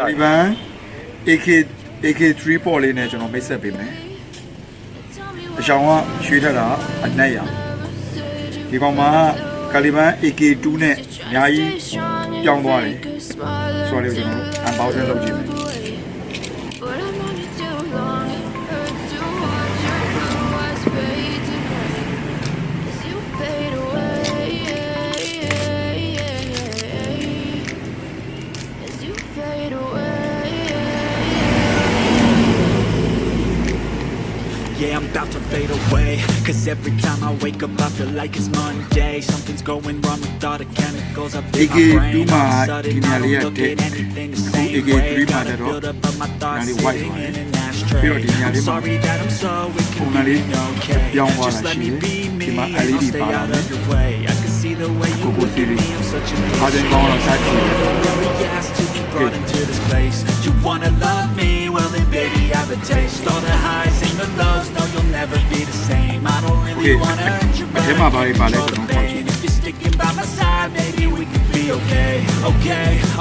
Caliburn AK3 Pod Kid နဲ့ကျွန်တော်မိတ်ဆက်ပေးမယ်အရှောင်းကရွှေထက်တာအနက်ရဒီကောင်မှာ Caliburn AK2 နဲ့အများကြီးပြောင်းသွားတယ်ဆိုတော့ကျွန်တော်တို့ unboxing လုပ်ကြည့်မယ်Yeah, I'm about to fade away. Cause every time I wake up, I feel like it's Monday. Something's going wrong with all the chemicals up in my brain. All of a sudden, I don't look at anything the same way. Gotta build up of my thoughts sitting in an ashtray. I'm sorry that I'm so inconvenient, okay? Just let me be me, and I'll stay out of your way. I can see the way you look at me, I'm such a bitch. Never really asked to be brought into this place. You wanna love me? Well then baby, I have a taste. All the highs and the lows. No, you'll never be the same. I don't really wanna hurt you, but if you're sticking by my side, maybe we could be okay.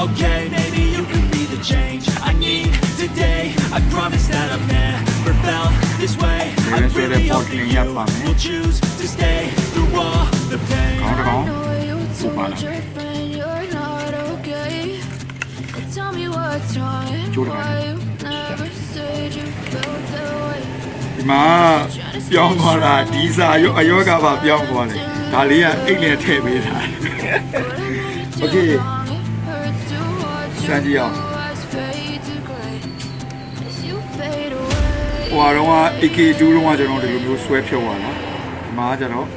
Okay, maybe you could be the change I need today. I promise that I've never felt this way. I really hope that you will choose to stay through all the pain. I know you told your friend you're not okay. Tell me what's wrong and why you never said you felt that way. ဒီမှာပြောင်းသွားတာဒီစာရောအယောဂပါပြောင်းသွားတယ်ဒါလေးကအိတ်နဲ့ထည့်ပေးတာโอเคစမ်းကြည့်အောင်ဟိုကတော့ AK2 တော့ကျွန်တော်ဒီလိုမျိုးဆွဲဖြုတ်သွားတာဒီမှာကျတော့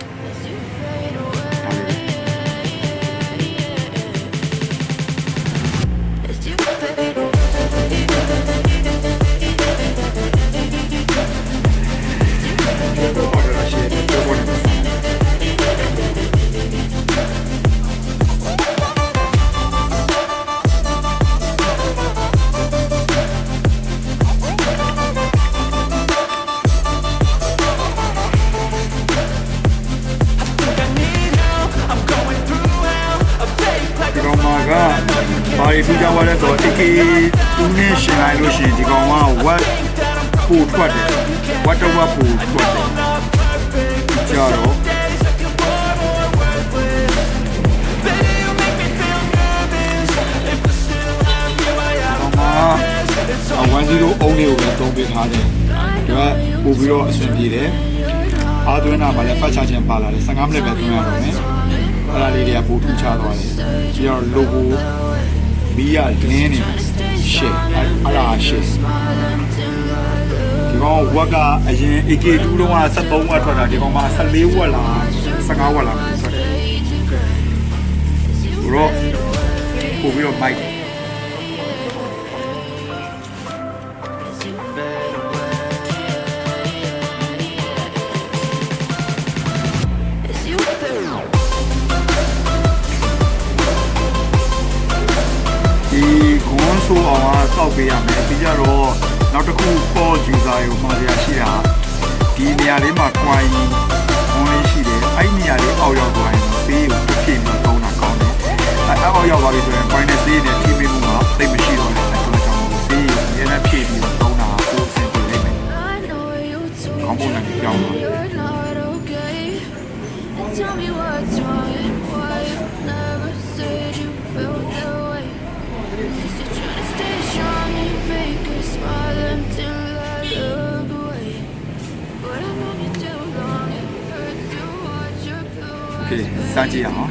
ဘာတွေထူးခြားသွားလဲဆိုတော့ AK2 နဲ့ရှင်လိုက်လို့ရှိရင်ဒီကောင်က watt ပိုထွက်တယ် watt တော့ watt ပိုထွက်တယ်ကြတော့အဝမ်းကြီးတို့အုံးလေးကိုပဲသုံးပေးထားတယ်ဒါကပို့ပြီးတော့အဆင်ပြေတယ်အားသွင်းတာမှလည်းပတ်ချခြင်းပါလာတယ်15မိနစ်ပဲသွင်းရတော့မယ်အဲ့ဒါလေးတွေကပို့ထူးခြားသွားတယ်ပြီးတော့ logo မီးရလင်းနေရှစ်အဲ့ဒါရှစ်ဒီကောင်ဝက်ကအရင် AK2 တုန်းက73ဝက်ထွက်တာဒီကောင်မှာ14ဝက်လား15ဝက်လားထွက်တယ်ရောပို့ပြီးတော့မိုက်ဆိုအောင်စောက်ပေးရမယ်ပြီးကြတော့နောက်တစ်ခု call user ကိုမှာရရှိတာဒီနေရာလေးမှာ coin ဝင်လေးရှိတယ်အဲ့နေရာလေးအောက်ရောက်သွားရင်ပေးကိုတစ်ဖြည့်ပြီးတောင်းတာကောင်းတယ်အဲ့အောက်ရောက်သွားပြီဆိုရင် coin နဲ့ပေးနေထိမိမှုကသိမရှိတော့ဘူးအဲ့ဒါကြောင့်ပေးရတဲ့ဖြည့်ပြီးတောင်းတာကိုအဆင်ပြေလိမ့်မယ်ကောင်းပုံနဲ့ကြောင်းပါTell me what's wrong and why you never said you felt that way. Just trying to stay strong and fake a smile until I look away. But I've known you too long, it hurts to watch your blue eyes fade. Okay, စကြည့်အောင်